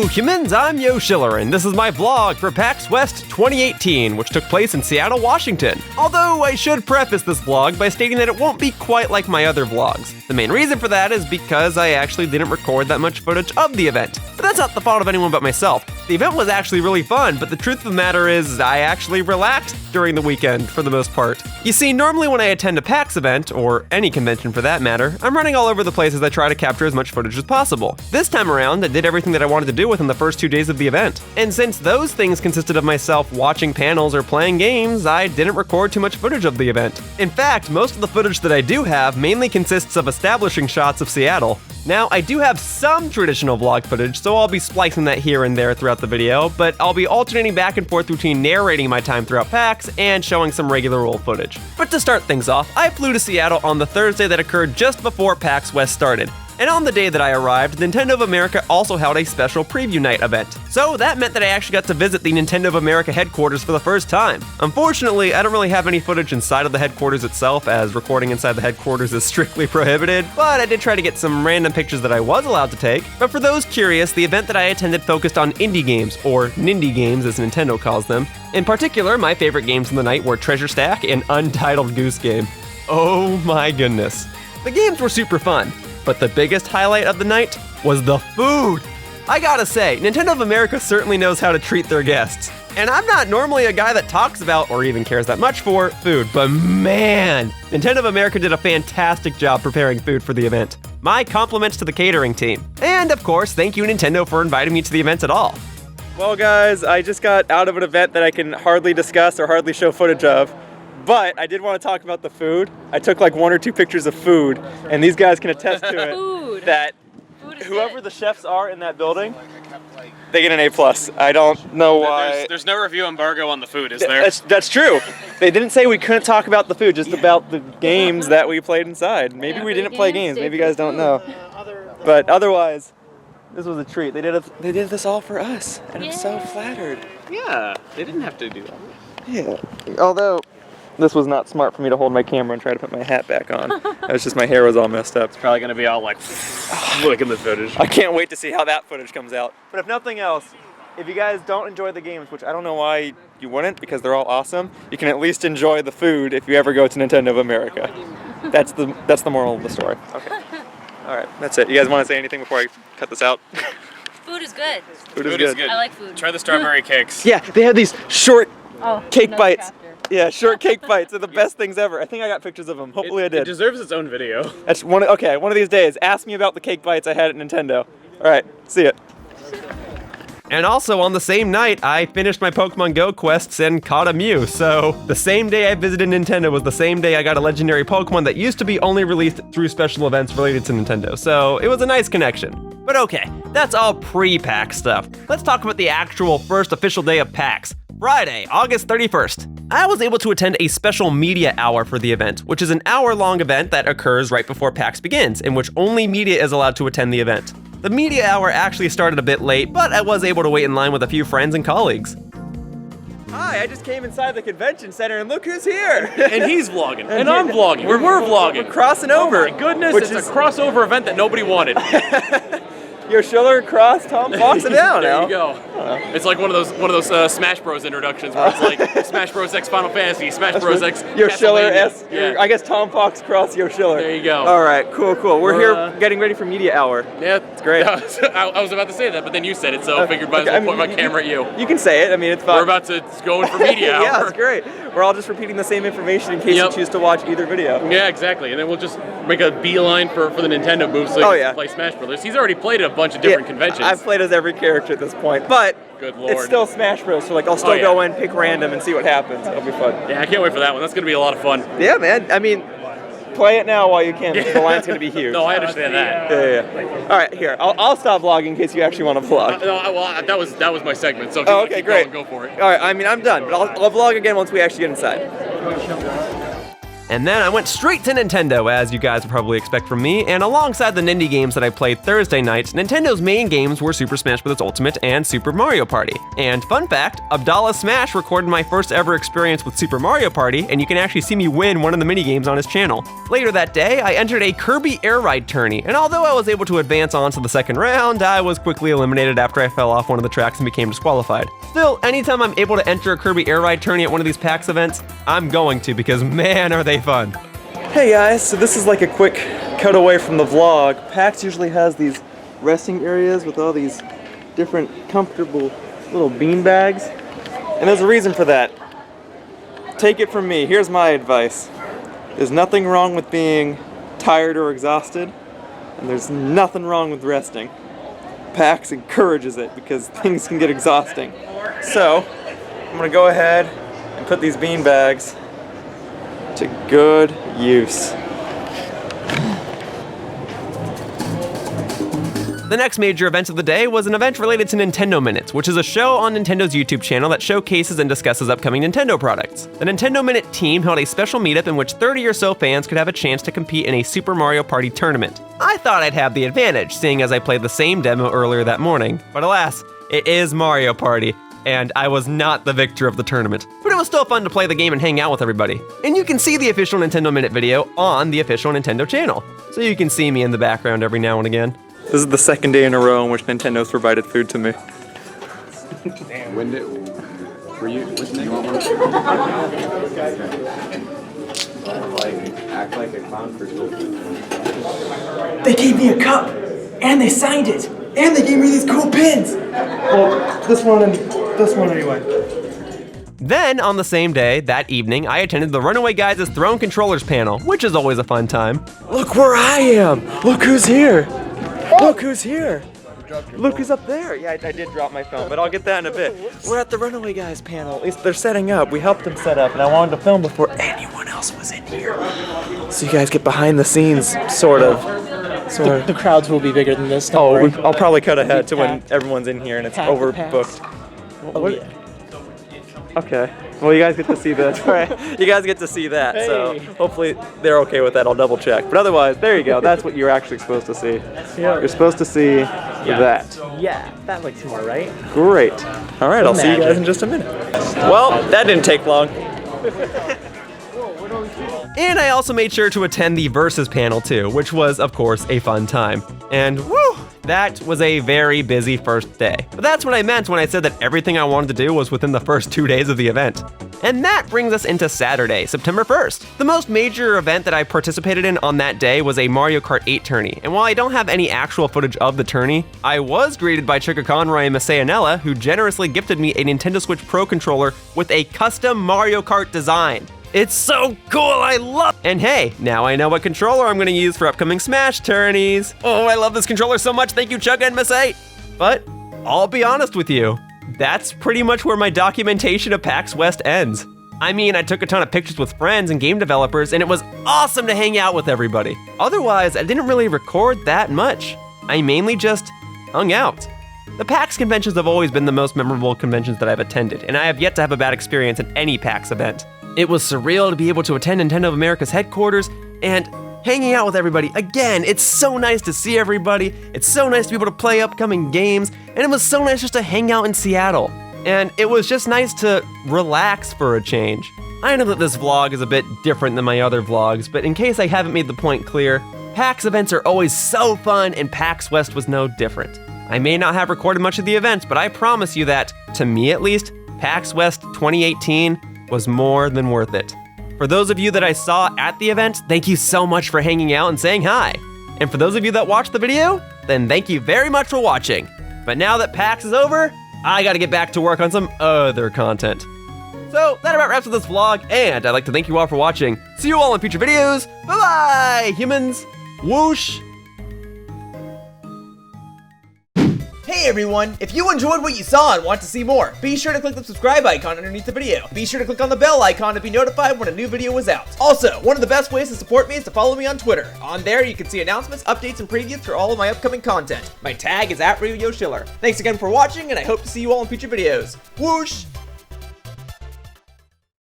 humans, I'm Yoshiller, and this is my vlog for PAX West 2018, which took place in Seattle, Washington. Although I should preface this vlog by stating that it won't be quite like my other vlogs. The main reason for that is because I actually didn't record that much footage of the event. But that's not the fault of anyone but myself. The event was actually really fun, but the truth of the matter is I actually relaxed during the weekend for the most part. You see, normally when I attend a PAX event, or any convention for that matter, I'm running all over the place as I try to capture as much footage as possible. This time around, I did everything that I wanted to do within the first 2 days of the event. And since those things consisted of myself watching panels or playing games, I didn't record too much footage of the event. In fact, most of the footage that I do have mainly consists of establishing shots of Seattle. Now, I do have some traditional vlog footage, so I'll be splicing that here and there throughout the video, but I'll be alternating back and forth between narrating my time throughout PAX and showing some regular old footage. But to start things off, I flew to Seattle on the Thursday that occurred just before PAX West started. And on the day that I arrived, Nintendo of America also held a special preview night event. So that meant that I actually got to visit the Nintendo of America headquarters for the first time. Unfortunately, I don't really have any footage inside of the headquarters itself, as recording inside the headquarters is strictly prohibited, but I did try to get some random pictures that I was allowed to take. But for those curious, the event that I attended focused on indie games, or Nindy games as Nintendo calls them. In particular, my favorite games of the night were Treasure Stack and Untitled Goose Game. Oh my goodness. The games were super fun. But the biggest highlight of the night was the food! I gotta say, Nintendo of America certainly knows how to treat their guests. And I'm not normally a guy that talks about, or even cares that much for, food, but man, Nintendo of America did a fantastic job preparing food for the event. My compliments to the catering team. And of course, thank you Nintendo for inviting me to the event at all. Well guys, I just got out of an event that I can hardly discuss or hardly show footage of. But I did want to talk about the food. I took like 1 or 2 pictures of food, and these guys can attest to it. That whoever the chefs are in that building, they get an A+. I don't know why. There's no review embargo on the food, is there? That's true. They didn't say we couldn't talk about the food, just about the games that we played inside. Maybe we didn't play games. Maybe you guys don't know. But otherwise, this was a treat. They did this all for us, and I'm so flattered. Yeah, they didn't have to do that. Yeah. Although, this was not smart for me to hold my camera and try to put my hat back on. It was just my hair was all messed up. It's probably gonna be all like, look at the footage. I can't wait to see how that footage comes out. But if nothing else, if you guys don't enjoy the games, which I don't know why you wouldn't because they're all awesome, you can at least enjoy the food if you ever go to Nintendo of America. That's the moral of the story. Okay. All right, that's it. You guys want to say anything before I cut this out? Food is good. Food is good. I like food. Try the strawberry cakes. Yeah, they have these short cake no, bites. Yeah, short cake bites. They're the best things ever. I think I got pictures of them. Hopefully I did. It deserves its own video. That's one of these days. Ask me about the cake bites I had at Nintendo. All right, see ya. And also on the same night, I finished my Pokemon Go quests and caught a Mew. So the same day I visited Nintendo was the same day I got a legendary Pokemon that used to be only released through special events related to Nintendo. So it was a nice connection. But okay, that's all pre-PAX stuff. Let's talk about the actual first official day of PAX. Friday, August 31st. I was able to attend a special media hour for the event, which is an hour-long event that occurs right before PAX begins, in which only media is allowed to attend the event. The media hour actually started a bit late, but I was able to wait in line with a few friends and colleagues. Hi, I just came inside the convention center and look who's here! And he's vlogging. And I'm vlogging. We're vlogging. We're crossing over. Oh my goodness, it's a crossover event that nobody wanted. Yoshiller cross Tom Fox and down There now. you go. It's like one of those Smash Bros introductions where it's like Smash Bros X Final Fantasy, Smash Bros X Yoshiller S. Yeah. I guess Tom Fox cross Yoshiller. There you go. All right, cool. We're here getting ready for media hour. Yeah, it's great. I was about to say that, but then you said it, so I figured might as well point my camera at you. You can say it. I mean, it's fine. We're about to go in for media hour. Yeah, it's great. We're all just repeating the same information in case you choose to watch either video. Yeah, exactly. And then we'll just make a beeline for the Nintendo booth so he can play Smash Bros. He's already played at a bunch of different conventions. I've played as every character at this point, but good Lord. It's still Smash Bros. So like I'll still go in, pick random, and see what happens. It'll be fun. Yeah, I can't wait for that one. That's gonna be a lot of fun. Yeah, man. I mean, play it now while you can. Because the line's gonna be huge. No, I understand that. Yeah. All right, here. I'll stop vlogging in case you actually want to vlog. Well, that was my segment. So if you okay, great. Go for it. All right. I mean, I'm done, but I'll vlog again once we actually get inside. And then I went straight to Nintendo, as you guys would probably expect from me, and alongside the Nindy games that I played Thursday night, Nintendo's main games were Super Smash Bros. Ultimate and Super Mario Party. And fun fact, Abdallah Smash recorded my first ever experience with Super Mario Party, and you can actually see me win one of the minigames on his channel. Later that day, I entered a Kirby Air Ride tourney, and although I was able to advance on to the second round, I was quickly eliminated after I fell off one of the tracks and became disqualified. Still, anytime I'm able to enter a Kirby Air Ride tourney at one of these PAX events, I'm going to, because man, are they fun. Hey guys, so this is like a quick cutaway from the vlog. PAX usually has these resting areas with all these different comfortable little bean bags, and there's a reason for that. Take it from me, here's my advice. There's nothing wrong with being tired or exhausted, and there's nothing wrong with resting. PAX encourages it because things can get exhausting. So, I'm gonna go ahead and put these bean bags to good use. The next major event of the day was an event related to Nintendo Minutes, which is a show on Nintendo's YouTube channel that showcases and discusses upcoming Nintendo products. The Nintendo Minute team held a special meetup in which 30 or so fans could have a chance to compete in a Super Mario Party tournament. I thought I'd have the advantage, seeing as I played the same demo earlier that morning, but alas, it is Mario Party, and I was not the victor of the tournament. But it was still fun to play the game and hang out with everybody. And you can see the official Nintendo Minute video on the official Nintendo channel, so you can see me in the background every now and again. This is the second day in a row in which Nintendo's provided food to me. When did, were you, you want one? Act like a clown for school. They gave me a cup, and they signed it, and they gave me these cool pins. Well, this one anyway. Then, on the same day, that evening, I attended the Runaway Guys' Throne Controllers panel, which is always a fun time. Look where I am! Look who's here! Look who's here! Look who's up there! Yeah, I did drop my phone, but I'll get that in a bit. We're at the Runaway Guys panel. At least they're setting up. We helped them set up, and I wanted to film before anyone else was in here. So you guys get behind the scenes, sort of. The crowds will be bigger than this. Don't worry. I'll probably cut ahead to when everyone's in here and it's overbooked. Oh, yeah. Okay. Well, you guys get to see that. Right. You guys get to see that. Hey. So hopefully they're okay with that. I'll double check. But otherwise, there you go. That's what you're actually supposed to see. Yeah. You're supposed to see that. Yeah, that looks more right. Great. All right. I'll see you guys Imagine. in just a minute. Well, that didn't take long. And I also made sure to attend the Versus panel too, which was, of course, a fun time. And woo! That was a very busy first day. But that's what I meant when I said that everything I wanted to do was within the first 2 days of the event. And that brings us into Saturday, September 1st. The most major event that I participated in on that day was a Mario Kart 8 tourney. And while I don't have any actual footage of the tourney, I was greeted by Chicka Conroy and Masayanella, who generously gifted me a Nintendo Switch Pro controller with a custom Mario Kart design. It's so cool, I love it! And hey, now I know what controller I'm gonna use for upcoming Smash tourneys. Oh, I love this controller so much, thank you Chugga and Miss 8. But, I'll be honest with you, that's pretty much where my documentation of PAX West ends. I mean, I took a ton of pictures with friends and game developers, and it was awesome to hang out with everybody. Otherwise, I didn't really record that much. I mainly just hung out. The PAX conventions have always been the most memorable conventions that I've attended, and I have yet to have a bad experience at any PAX event. It was surreal to be able to attend Nintendo of America's headquarters and hanging out with everybody. Again, it's so nice to see everybody. It's so nice to be able to play upcoming games, and it was so nice just to hang out in Seattle. And it was just nice to relax for a change. I know that this vlog is a bit different than my other vlogs, but in case I haven't made the point clear, PAX events are always so fun, and PAX West was no different. I may not have recorded much of the events, but I promise you that, to me at least, PAX West 2018 was more than worth it. For those of you that I saw at the event, thank you so much for hanging out and saying hi. And for those of you that watched the video, then thank you very much for watching. But now that PAX is over, I gotta get back to work on some other content. So that about wraps up this vlog, and I'd like to thank you all for watching. See you all in future videos. Bye-bye, humans. Whoosh. Hey everyone, if you enjoyed what you saw and want to see more, be sure to click the subscribe icon underneath the video. Be sure to click on the bell icon to be notified when a new video is out. Also, one of the best ways to support me is to follow me on Twitter. On there, you can see announcements, updates, and previews for all of my upcoming content. My tag is @Yoshiller. Thanks again for watching, and I hope to see you all in future videos. Whoosh!